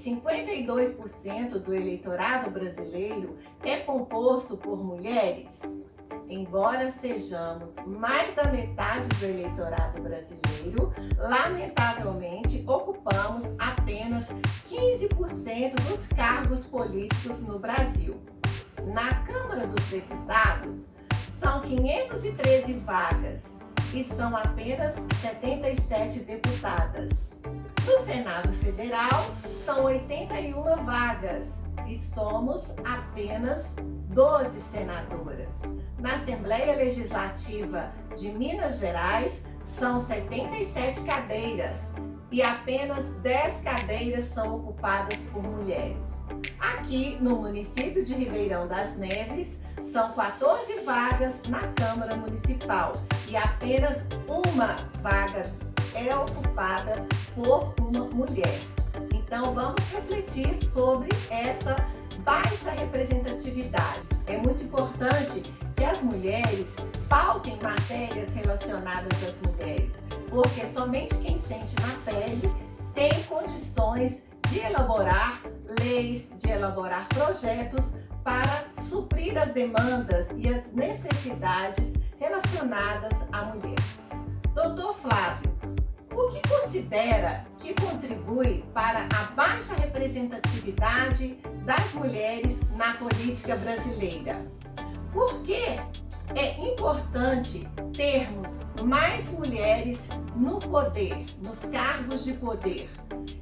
52% do eleitorado brasileiro é composto por mulheres? Embora sejamos mais da metade do eleitorado brasileiro, lamentavelmente ocupamos apenas 15% dos cargos políticos no Brasil. Na Câmara dos Deputados, são 513 vagas e são apenas 77 deputadas. No Senado Federal, são 81 vagas e somos apenas 12 senadoras. Na Assembleia Legislativa de Minas Gerais, são 77 cadeiras e apenas 10 cadeiras são ocupadas por mulheres. Aqui no município de Ribeirão das Neves, são 14 vagas na Câmara Municipal e apenas uma vaga é ocupada por uma mulher. Então vamos refletir sobre essa baixa representatividade. É muito importante que as mulheres pautem matérias relacionadas às mulheres, porque somente quem sente na pele tem condições de elaborar leis, de elaborar projetos para suprir as demandas e as necessidades relacionadas à mulher. Doutor Flávio, o que considera que contribui para a baixa representatividade das mulheres na política brasileira? Por que é importante termos mais mulheres no poder, nos cargos de poder?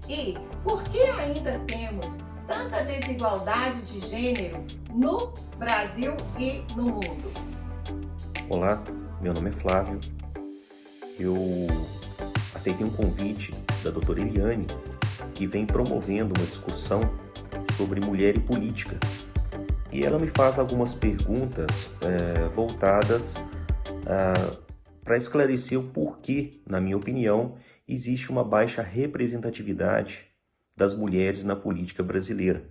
E por que ainda temos tanta desigualdade de gênero no Brasil e no mundo? Olá, meu nome é Flávio. Eu aceitei um convite da doutora Eliane, que vem promovendo uma discussão sobre mulher e política. E ela me faz algumas perguntas voltadas para esclarecer o porquê, na minha opinião, existe uma baixa representatividade das mulheres na política brasileira.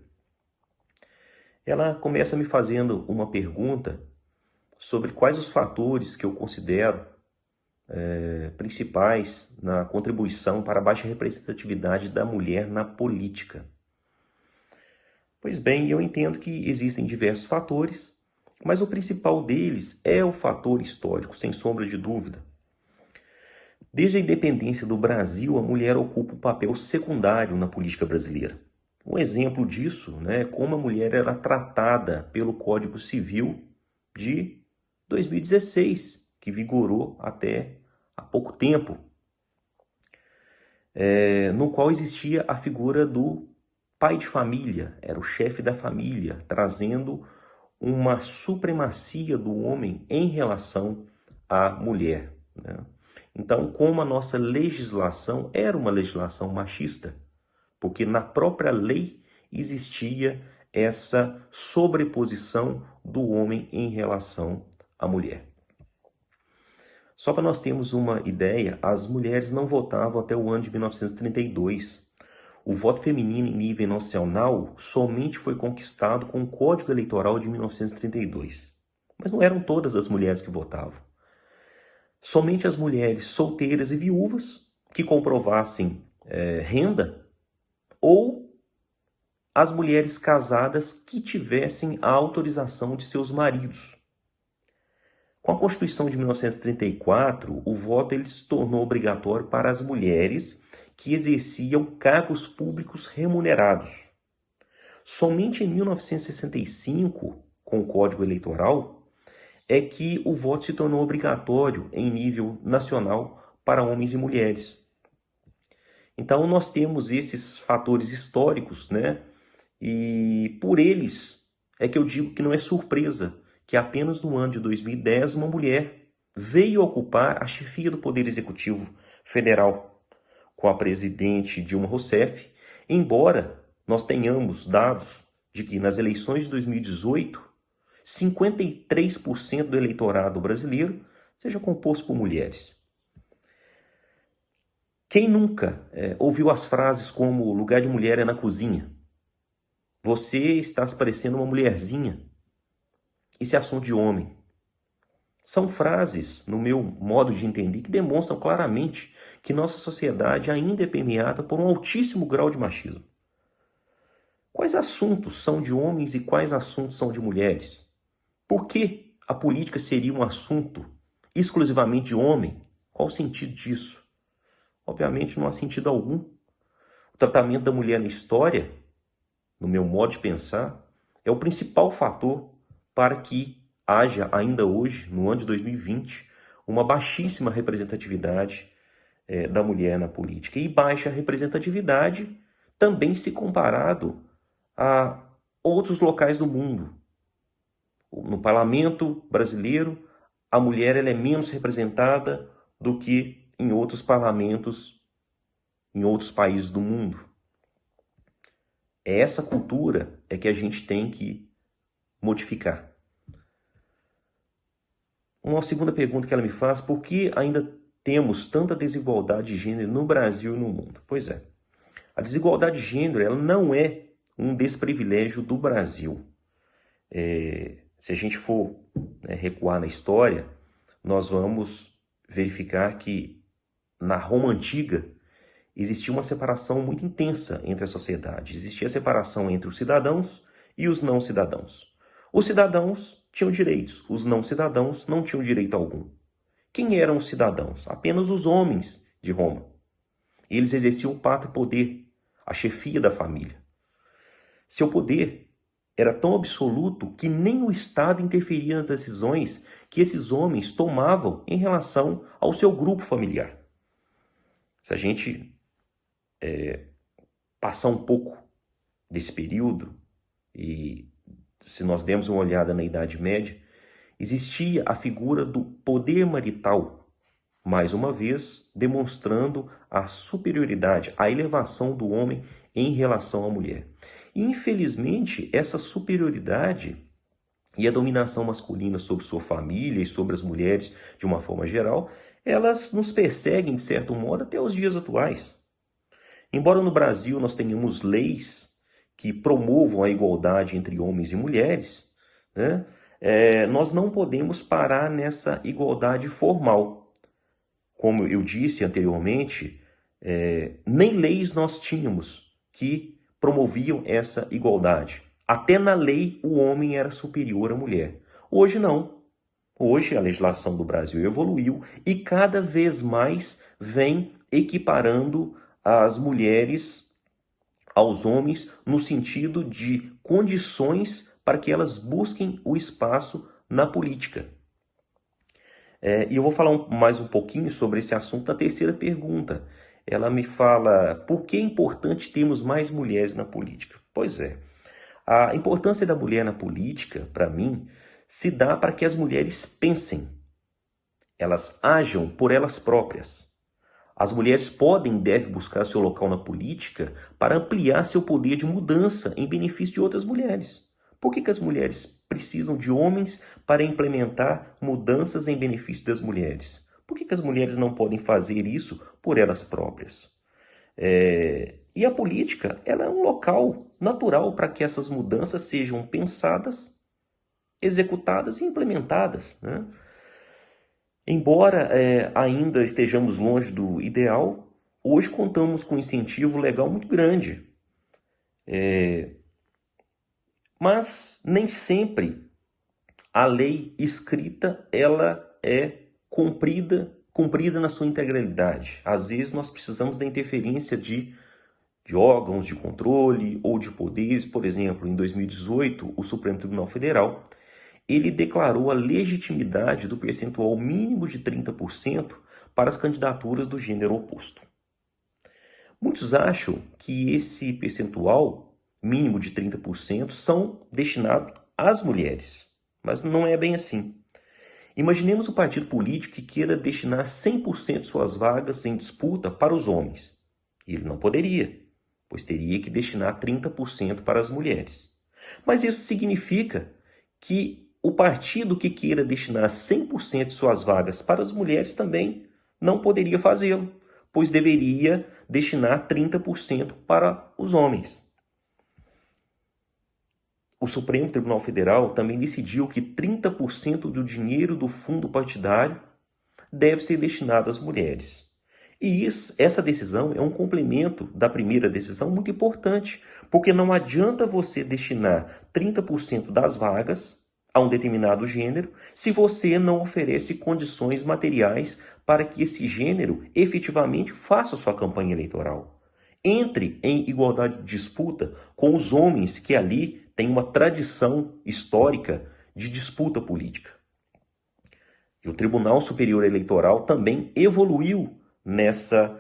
Ela começa me fazendo uma pergunta sobre quais os fatores que eu considero principais na contribuição para a baixa representatividade da mulher na política. Pois bem, eu entendo que existem diversos fatores, mas o principal deles é o fator histórico, sem sombra de dúvida. Desde a independência do Brasil, a mulher ocupa um papel secundário na política brasileira. Um exemplo disso é como a mulher era tratada pelo Código Civil de 2016, que vigorou até há pouco tempo, no qual existia a figura do pai de família, era o chefe da família, trazendo uma supremacia do homem em relação à mulher. Então, como a nossa legislação era uma legislação machista, porque na própria lei existia essa sobreposição do homem em relação à mulher. Só para nós termos uma ideia, as mulheres não votavam até o ano de 1932. O voto feminino em nível nacional somente foi conquistado com o Código Eleitoral de 1932. Mas não eram todas as mulheres que votavam. Somente as mulheres solteiras e viúvas que comprovassem renda ou as mulheres casadas que tivessem a autorização de seus maridos. Com a Constituição de 1934, o voto ele se tornou obrigatório para as mulheres que exerciam cargos públicos remunerados. Somente em 1965, com o Código Eleitoral, é que o voto se tornou obrigatório em nível nacional para homens e mulheres. Então nós temos esses fatores históricos, E por eles é que eu digo que não é surpresa que apenas no ano de 2010 uma mulher veio ocupar a chefia do Poder Executivo Federal, com a presidente Dilma Rousseff, embora nós tenhamos dados de que nas eleições de 2018, 53% do eleitorado brasileiro seja composto por mulheres. Quem nunca ouviu as frases como "o lugar de mulher é na cozinha"? Você está se parecendo uma mulherzinha. Isso é assunto de homem. São frases, no meu modo de entender, que demonstram claramente que nossa sociedade ainda é permeada por um altíssimo grau de machismo. Quais assuntos são de homens e quais assuntos são de mulheres? Por que a política seria um assunto exclusivamente de homem? Qual o sentido disso? Obviamente não há sentido algum. O tratamento da mulher na história, no meu modo de pensar, é o principal fator para que haja ainda hoje, no ano de 2020, uma baixíssima representatividade da mulher na política. E baixa representatividade também se comparado a outros locais do mundo. No parlamento brasileiro, a mulher ela é menos representada do que em outros parlamentos, em outros países do mundo. É essa cultura que a gente tem que modificar. Uma segunda pergunta que ela me faz: por que ainda temos tanta desigualdade de gênero no Brasil e no mundo? Pois é, a desigualdade de gênero ela não é um desprivilégio do Brasil. Se a gente for recuar na história, nós vamos verificar que na Roma Antiga existia uma separação muito intensa entre a sociedade. Existia a separação entre os cidadãos e os não cidadãos. Os cidadãos tinham direitos, os não cidadãos não tinham direito algum. Quem eram os cidadãos? Apenas os homens de Roma. Eles exerciam o pátrio poder, a chefia da família. Seu poder era tão absoluto que nem o Estado interferia nas decisões que esses homens tomavam em relação ao seu grupo familiar. Se a gente passar um pouco desse período e se nós dermos uma olhada na Idade Média, existia a figura do poder marital, mais uma vez demonstrando a superioridade, a elevação do homem em relação à mulher. E, infelizmente, essa superioridade e a dominação masculina sobre sua família e sobre as mulheres de uma forma geral, elas nos perseguem, de certo modo, até os dias atuais. Embora no Brasil nós tenhamos leis que promovam a igualdade entre homens e mulheres, né, nós não podemos parar nessa igualdade formal. Como eu disse anteriormente, nem leis nós tínhamos que promoviam essa igualdade. Até na lei o homem era superior à mulher. Hoje não. Hoje a legislação do Brasil evoluiu e cada vez mais vem equiparando as mulheres aos homens no sentido de condições para que elas busquem o espaço na política. E eu vou falar mais um pouquinho sobre esse assunto na terceira pergunta. Ela me fala: por que é importante termos mais mulheres na política? Pois é, a importância da mulher na política, para mim, se dá para que as mulheres pensem, elas ajam por elas próprias. As mulheres podem e devem buscar seu local na política para ampliar seu poder de mudança em benefício de outras mulheres. Por que as mulheres precisam de homens para implementar mudanças em benefício das mulheres? Por que as mulheres não podem fazer isso por elas próprias? E a política ela é um local natural para que essas mudanças sejam pensadas, executadas e implementadas, né? Embora ainda estejamos longe do ideal, hoje contamos com um incentivo legal muito grande. Mas nem sempre a lei escrita ela é cumprida na sua integralidade. Às vezes nós precisamos da interferência de órgãos de controle ou de poderes. Por exemplo, em 2018, o Supremo Tribunal Federal ele declarou a legitimidade do percentual mínimo de 30% para as candidaturas do gênero oposto. Muitos acham que esse percentual mínimo de 30% são destinados às mulheres, mas não é bem assim. Imaginemos um partido político que queira destinar 100% de suas vagas em disputa para os homens. Ele não poderia, pois teria que destinar 30% para as mulheres. Mas isso significa que o partido que queira destinar 100% de suas vagas para as mulheres também não poderia fazê-lo, pois deveria destinar 30% para os homens. O Supremo Tribunal Federal também decidiu que 30% do dinheiro do fundo partidário deve ser destinado às mulheres. E essa decisão é um complemento da primeira decisão muito importante, porque não adianta você destinar 30% das vagas a um determinado gênero se você não oferece condições materiais para que esse gênero efetivamente faça sua campanha eleitoral. Entre em igualdade de disputa com os homens que ali têm uma tradição histórica de disputa política. E o Tribunal Superior Eleitoral também evoluiu nessa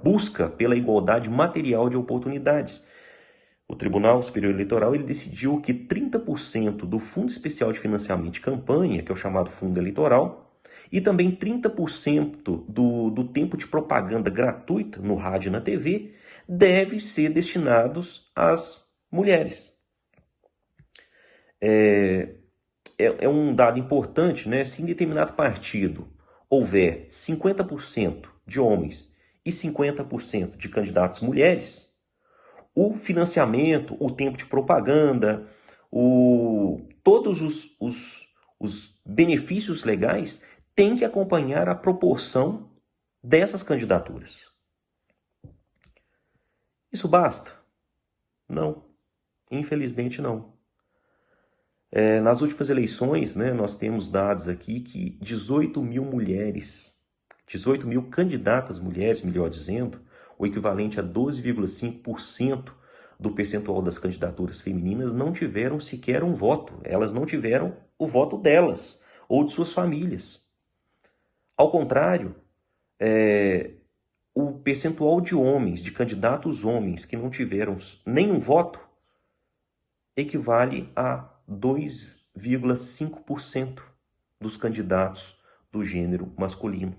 busca pela igualdade material de oportunidades. O Tribunal Superior Eleitoral ele decidiu que 30% do Fundo Especial de Financiamento de Campanha, que é o chamado Fundo Eleitoral, e também 30% do tempo de propaganda gratuita no rádio e na TV deve ser destinados às mulheres. É um dado importante, né? Se em determinado partido houver 50% de homens e 50% de candidatos mulheres, o financiamento, o tempo de propaganda, todos os benefícios legais têm que acompanhar a proporção dessas candidaturas. Isso basta? Não. Infelizmente não. Nas últimas eleições, né, nós temos dados aqui que 18 mil mulheres, 18 mil candidatas mulheres, melhor dizendo, o equivalente a 12,5% do percentual das candidaturas femininas, não tiveram sequer um voto. Elas não tiveram o voto delas ou de suas famílias. Ao contrário, o percentual de homens, de candidatos homens que não tiveram nenhum voto, equivale a 2,5% dos candidatos do gênero masculino.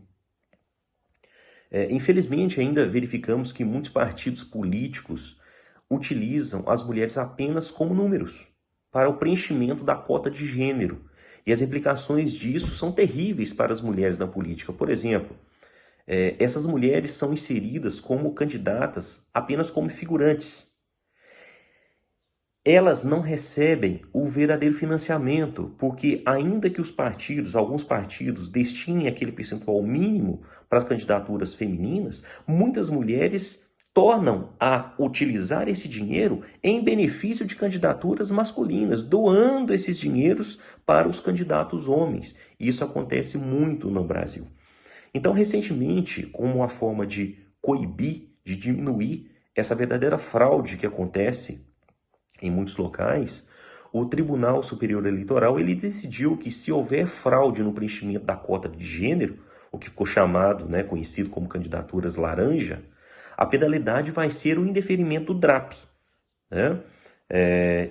Infelizmente, ainda verificamos que muitos partidos políticos utilizam as mulheres apenas como números para o preenchimento da cota de gênero. E as implicações disso são terríveis para as mulheres na política. Por exemplo, essas mulheres são inseridas como candidatas apenas como figurantes. Elas não recebem o verdadeiro financiamento, porque ainda que alguns partidos, destinem aquele percentual mínimo para as candidaturas femininas, muitas mulheres tornam a utilizar esse dinheiro em benefício de candidaturas masculinas, doando esses dinheiros para os candidatos homens. E isso acontece muito no Brasil. Então, recentemente, como uma forma de coibir, de diminuir essa verdadeira fraude que acontece em muitos locais, o Tribunal Superior Eleitoral ele decidiu que se houver fraude no preenchimento da cota de gênero, o que ficou chamado, conhecido como candidaturas laranja, a penalidade vai ser o indeferimento do DRAP,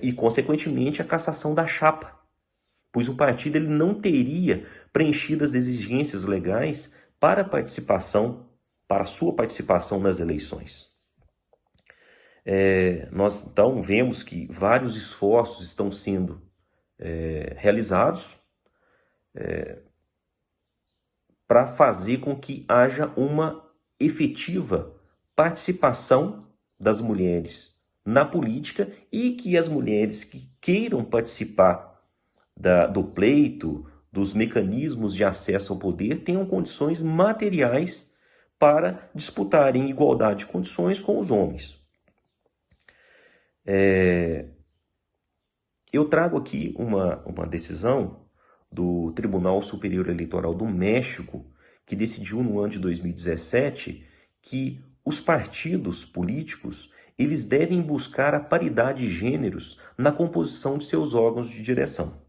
e, consequentemente, a cassação da chapa, pois o partido ele não teria preenchido as exigências legais para sua participação nas eleições. Nós então vemos que vários esforços estão sendo realizados para fazer com que haja uma efetiva participação das mulheres na política e que as mulheres que queiram participar do pleito, dos mecanismos de acesso ao poder, tenham condições materiais para disputarem em igualdade de condições com os homens. Eu trago aqui uma decisão do Tribunal Superior Eleitoral do México, que decidiu no ano de 2017 que os partidos políticos eles devem buscar a paridade de gêneros na composição de seus órgãos de direção.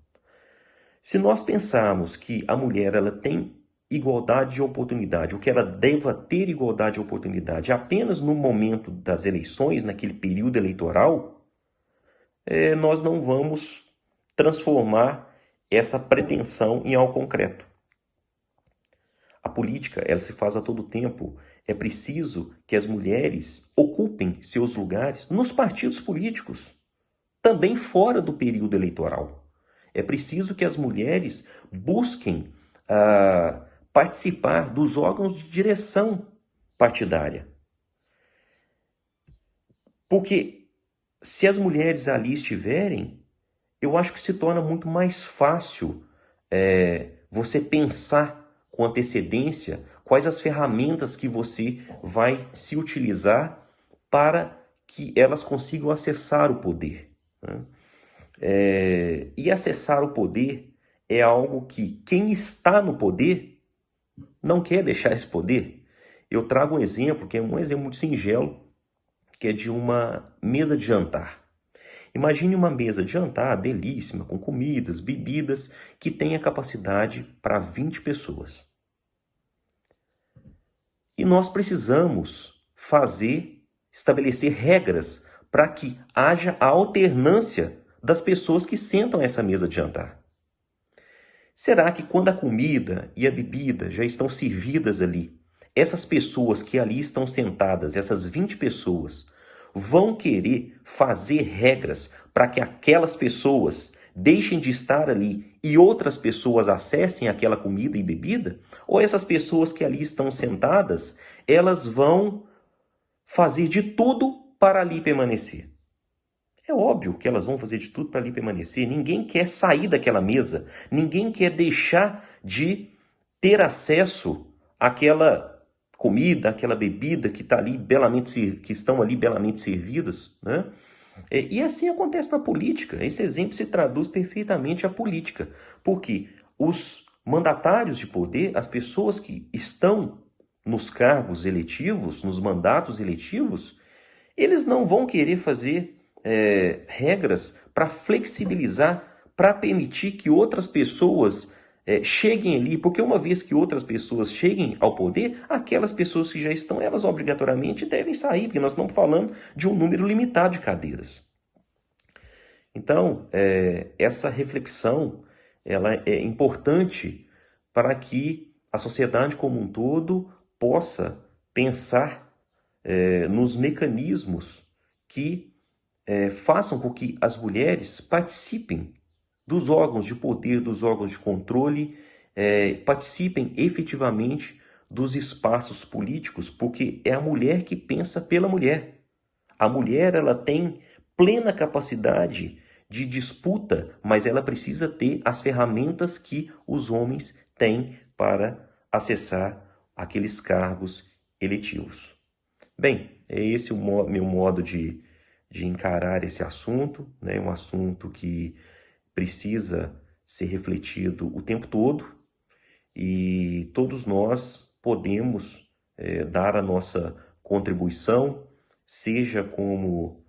Se nós pensarmos que a mulher ela tem igualdade de oportunidade, ou que ela deva ter igualdade de oportunidade apenas no momento das eleições, naquele período eleitoral, nós não vamos transformar essa pretensão em algo concreto. A política, ela se faz a todo tempo. É preciso que as mulheres ocupem seus lugares nos partidos políticos, também fora do período eleitoral. É preciso que as mulheres busquem participar dos órgãos de direção partidária. Porque se as mulheres ali estiverem, eu acho que se torna muito mais fácil você pensar com antecedência quais as ferramentas que você vai se utilizar para que elas consigam acessar o poder, né? E acessar o poder é algo que quem está no poder não quer deixar esse poder. Eu trago um exemplo, que é um exemplo muito singelo, que é de uma mesa de jantar. Imagine uma mesa de jantar belíssima, com comidas, bebidas, que tenha capacidade para 20 pessoas. E nós precisamos estabelecer regras para que haja a alternância das pessoas que sentam a essa mesa de jantar. Será que quando a comida e a bebida já estão servidas ali, essas pessoas que ali estão sentadas, essas 20 pessoas, vão querer fazer regras para que aquelas pessoas deixem de estar ali e outras pessoas acessem aquela comida e bebida? Ou essas pessoas que ali estão sentadas, elas vão fazer de tudo para ali permanecer? É óbvio que elas vão fazer de tudo para ali permanecer. Ninguém quer sair daquela mesa. Ninguém quer deixar de ter acesso àquela comida, àquela bebida que estão ali belamente servidas, né? E assim acontece na política. Esse exemplo se traduz perfeitamente à política. Porque os mandatários de poder, as pessoas que estão nos cargos eletivos, nos mandatos eletivos, eles não vão querer fazer regras para flexibilizar, para permitir que outras pessoas cheguem ali, porque uma vez que outras pessoas cheguem ao poder, aquelas pessoas que já estão, elas obrigatoriamente devem sair, porque nós estamos falando de um número limitado de cadeiras. Então, essa reflexão ela é importante para que a sociedade como um todo possa pensar nos mecanismos que façam com que as mulheres participem dos órgãos de poder, dos órgãos de controle, participem efetivamente dos espaços políticos, porque é a mulher que pensa pela mulher. A mulher ela tem plena capacidade de disputa, mas ela precisa ter as ferramentas que os homens têm para acessar aqueles cargos eletivos. Bem, é esse o meu modo de encarar esse assunto, né? Um assunto que precisa ser refletido o tempo todo e todos nós podemos dar a nossa contribuição, seja como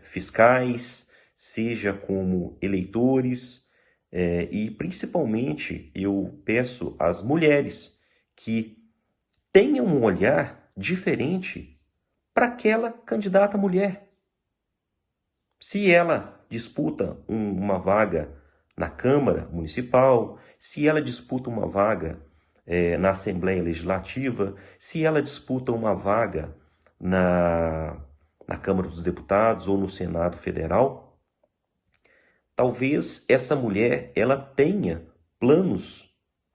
fiscais, seja como eleitores, e principalmente eu peço às mulheres que tenham um olhar diferente para aquela candidata mulher. Se ela disputa uma vaga na Câmara Municipal, se ela disputa uma vaga na Assembleia Legislativa, se ela disputa uma vaga na Câmara dos Deputados ou no Senado Federal, talvez essa mulher ela tenha planos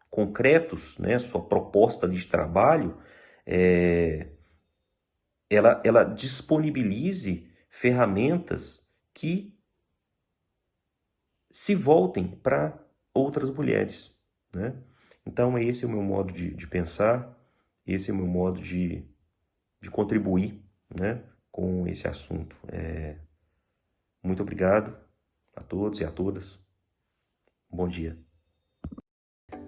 concretos, né, sua proposta de trabalho, ela disponibilize ferramentas que se voltem para outras mulheres, né? Então, esse é o meu modo de pensar, esse é o meu modo de contribuir, né, com esse assunto. Muito obrigado a todos e a todas. Bom dia.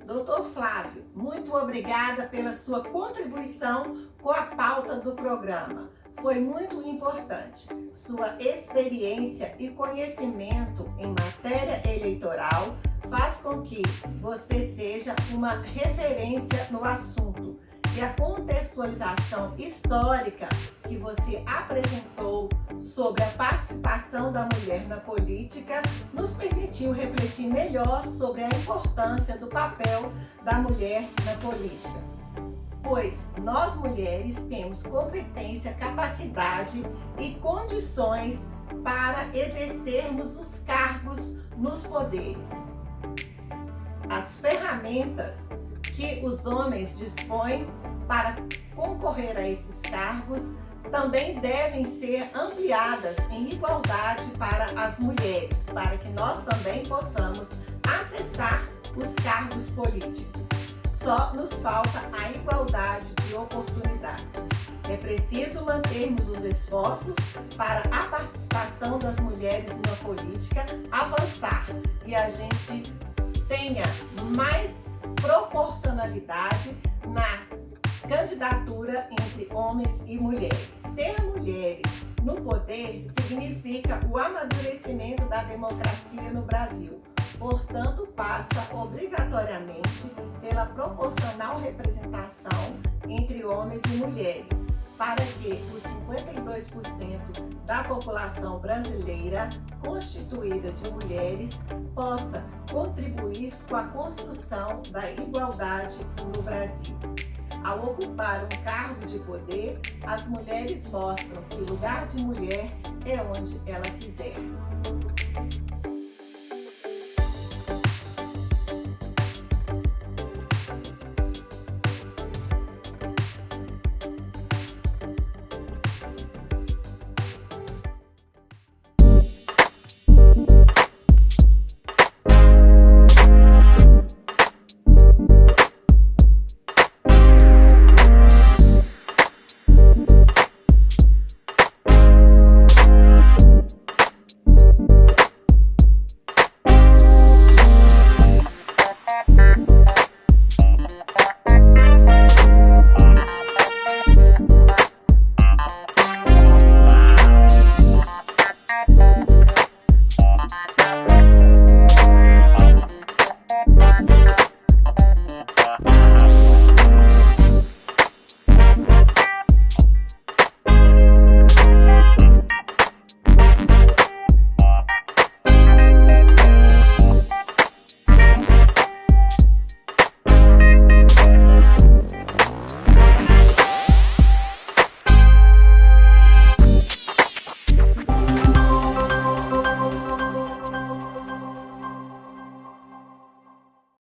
Doutor Flávio, muito obrigada pela sua contribuição com a pauta do programa. Foi muito importante. Sua experiência e conhecimento em matéria eleitoral faz com que você seja uma referência no assunto. E a contextualização histórica que você apresentou sobre a participação da mulher na política nos permitiu refletir melhor sobre a importância do papel da mulher na política. Pois nós mulheres temos competência, capacidade e condições para exercermos os cargos nos poderes. As ferramentas que os homens dispõem para concorrer a esses cargos também devem ser ampliadas em igualdade para as mulheres, para que nós também possamos acessar os cargos políticos. Só nos falta a igualdade de oportunidades. É preciso mantermos os esforços para a participação das mulheres na política avançar e a gente tenha mais proporcionalidade na candidatura entre homens e mulheres. Ser mulheres no poder significa o amadurecimento da democracia no Brasil. Portanto, passa obrigatoriamente pela proporcional representação entre homens e mulheres, para que os 52% da população brasileira constituída de mulheres possa contribuir com a construção da igualdade no Brasil. Ao ocupar um cargo de poder, as mulheres mostram que lugar de mulher é onde ela quiser.